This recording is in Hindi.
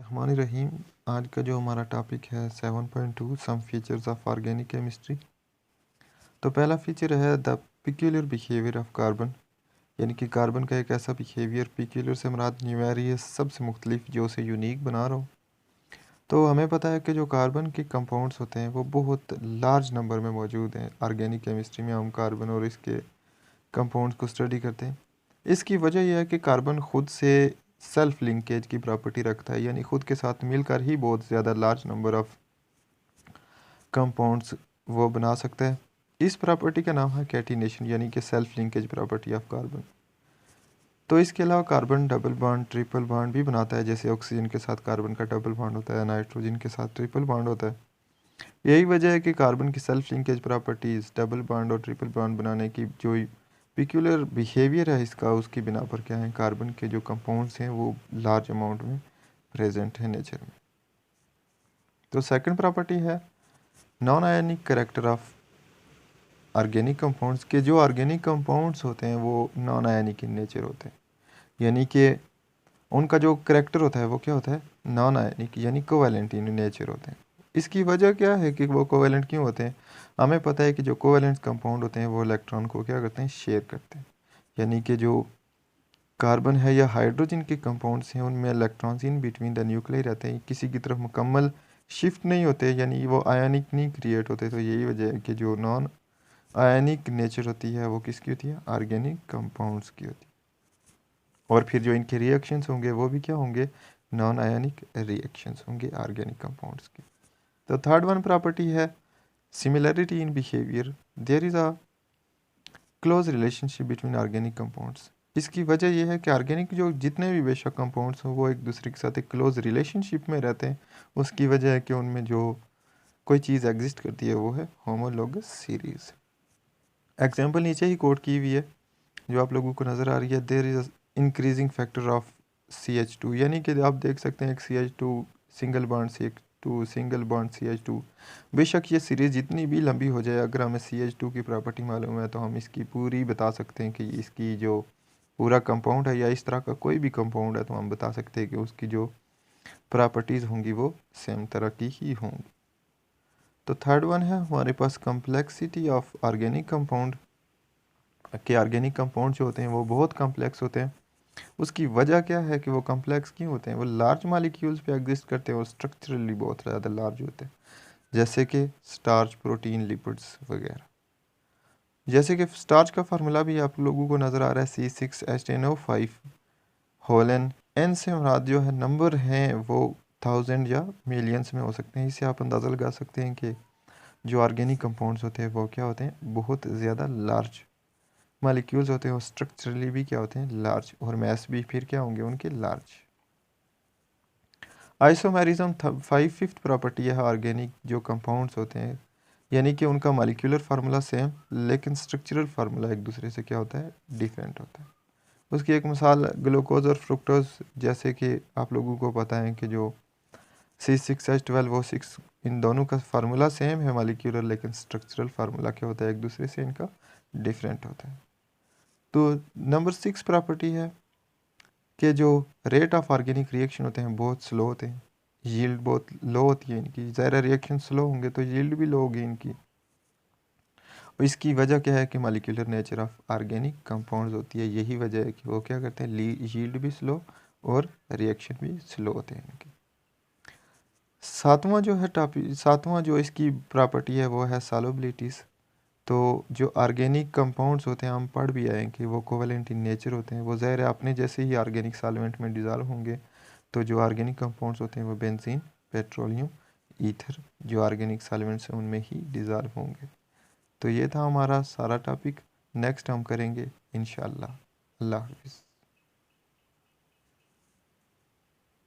रहमान रहीम। आज का जो हमारा टॉपिक है 7.2 some features of organic chemistry. तो पहला फीचर है the peculiar behaviour of carbon, यानी कि कार्बन का एक ऐसा बिहेवियर, पिक्यूलियर से मुराद न्यूमेरियस, सबसे मुख्तलिफ, जो उसे यूनिक बना रहा हो। तो हमें पता है कि जो कार्बन के कंपाउंड्स होते हैं वो बहुत लार्ज नंबर में मौजूद हैं। ऑर्गेनिक केमिस्ट्री में हम कार्बन और इसके कंपाउंड्स को स्टडी करते हैं। इसकी वजह यह है कि कार्बन खुद से सेल्फ लिंकेज की प्रॉपर्टी रखता है, यानी खुद के साथ मिलकर ही बहुत ज़्यादा लार्ज नंबर ऑफ कंपाउंड्स वो बना सकता है। इस प्रॉपर्टी का नाम है कैटिनेशन, यानी कि self linkage property of carbon. तो इसके अलावा carbon double bond, triple bond भी बनाता है। जैसे ऑक्सीजन के साथ कार्बन का डबल बॉन्ड होता है, नाइट्रोजन के साथ ट्रिपल बॉन्ड होता है। यही वजह है कि कार्बन की self linkage properties, double bond और ट्रिपल बॉन्ड बनाने की जो पिक्यूलर बिहेवियर है इसका, उसकी बिना पर क्या है, कार्बन के जो कंपाउंड्स हैं वो लार्ज अमाउंट में प्रेजेंट है नेचर में। तो सेकंड प्रॉपर्टी है non ionic character of organic compounds के। जो ऑर्गेनिक कंपाउंड्स होते हैं वो नॉन आयनिक इन नेचर होते हैं, यानी कि उनका जो करेक्टर होता है वो क्या होता है, नॉन आयनिक, यानी कोवैलेंट इन नेचर होते हैं। इसकी वजह क्या है कि वो कोवैलेंट क्यों होते हैं? हमें पता है कि जो कोवैलेंट कंपाउंड होते हैं वो इलेक्ट्रॉन को क्या करते हैं, शेयर करते हैं। यानी कि जो कार्बन है या हाइड्रोजन के कंपाउंड्स हैं उनमें electrons in between the nuclear रहते हैं, किसी की तरफ मुकम्मल शिफ्ट नहीं होते, यानी वो आयनिक नहीं क्रिएट होते। तो यही वजह है कि जो नॉन आयनिक नेचर होती है वो किसकी होती है, ऑर्गेनिक कंपाउंड्स की होती है। और फिर जो इनके रिएक्शंस होंगे वो भी क्या होंगे, नॉन आयनिक रिएक्शंस होंगे ऑर्गेनिक कंपाउंड्स के। तो थर्ड वन प्रॉपर्टी है similarity in behaviour. There is a close relationship between organic compounds. इसकी वजह यह है कि ऑर्गेनिक जो जितने भी बेशक कंपाउंड्स हों वो एक दूसरे के साथ एक क्लोज रिलेशनशिप में रहते हैं। उसकी वजह है कि उनमें जो कोई चीज़ एग्जिस्ट करती है वो है होमोलोगस सीरीज। एग्जाम्पल नीचे ही कोट की हुई है जो आप लोगों को नज़र आ रही है। There is increasing factor of CH2, यानी कि आप देख सकते हैं एक CH2 single bond CH2 single bond CH2। बेशक ये सीरीज़ जितनी भी लंबी हो जाए, अगर हमें CH2 की प्रॉपर्टी मालूम है तो हम इसकी पूरी बता सकते हैं कि इसकी जो पूरा कंपाउंड है या इस तरह का कोई भी कंपाउंड है तो हम बता सकते हैं कि उसकी जो प्रॉपर्टीज़ होंगी वो सेम तरह की ही होंगी। तो थर्ड वन है हमारे पास कम्प्लेक्सिटी ऑफ ऑर्गेनिक कंपाउंड। कि ऑर्गेनिक कंपाउंड जो होते हैं वो बहुत कम्प्लेक्स होते हैं। उसकी वजह क्या है कि वो कम्प्लेक्स क्यों होते हैं? वो लार्ज मालिक्यूल्स पे एग्जिस्ट करते हैं, वो स्ट्रक्चरली बहुत ज़्यादा लार्ज होते हैं, जैसे कि स्टार्च, प्रोटीन, लिपिड्स वगैरह। जैसे कि स्टार्च का फार्मूला भी आप लोगों को नज़र आ रहा है, C6H10O5 होलन। एन से मुराद जो है नंबर हैं वो 1000 या मिलियंस में हो सकते हैं। इससे आप अंदाज़ा लगा सकते हैं कि जो ऑर्गेनिक कंपाउंड्स होते हैं वो क्या होते हैं, बहुत ज़्यादा लार्ज मालिक्यूल्स होते हैं। वो स्ट्रक्चरली भी क्या होते हैं, लार्ज, और मैस भी फिर क्या होंगे उनके, लार्ज। आइसोमेरिज्म 5th प्रॉपर्टी है ऑर्गेनिक जो कंपाउंड्स होते हैं, यानी कि उनका मालिक्यूलर फार्मूला सेम लेकिन स्ट्रक्चरल फार्मूला एक दूसरे से क्या होता है, डिफरेंट होता है। उसकी एक मिसाल ग्लूकोज और फ्रुक्टोज, जैसे कि आप लोगों को पता है कि जो C6H12O6, इन दोनों का फार्मूला सेम है मालिक्यूलर, लेकिन स्ट्रक्चरल फार्मूला क्या होता है, एक दूसरे से इनका डिफरेंट होता है। तो नंबर 6 प्रॉपर्टी है कि जो रेट ऑफ ऑर्गेनिक रिएक्शन होते हैं बहुत स्लो होते हैं, यील्ड बहुत लो होती है इनकी। ज़ाहिर रिएक्शन स्लो होंगे तो यील्ड भी लो होगी इनकी। और इसकी वजह क्या है कि molecular nature of organic compounds होती है। यही वजह है कि वो क्या करते हैं, यील्ड भी स्लो और रिएक्शन भी स्लो होते हैं इनके। सातवां जो इसकी प्रॉपर्टी है वो है सॉल्युबिलिटीज़। तो जो ऑर्गेनिक कंपाउंड्स होते हैं हम पढ़ भी आए कि वो कोवैलेंट इन नेचर होते हैं। वो ज़ाहिर है अपने जैसे ही ऑर्गेनिक सॉल्वेंट में डिज़ोल्व होंगे। तो जो ऑर्गेनिक कंपाउंड्स होते हैं वो बेंजीन, पेट्रोलियम, ईथर, जो ऑर्गेनिक सॉल्वेंट्स हैं उनमें ही डिज़ोल्व होंगे। तो ये था हमारा सारा टॉपिक। नेक्स्ट हम करेंगे इंशाअल्लाह। अल्लाह हाफ़िज़।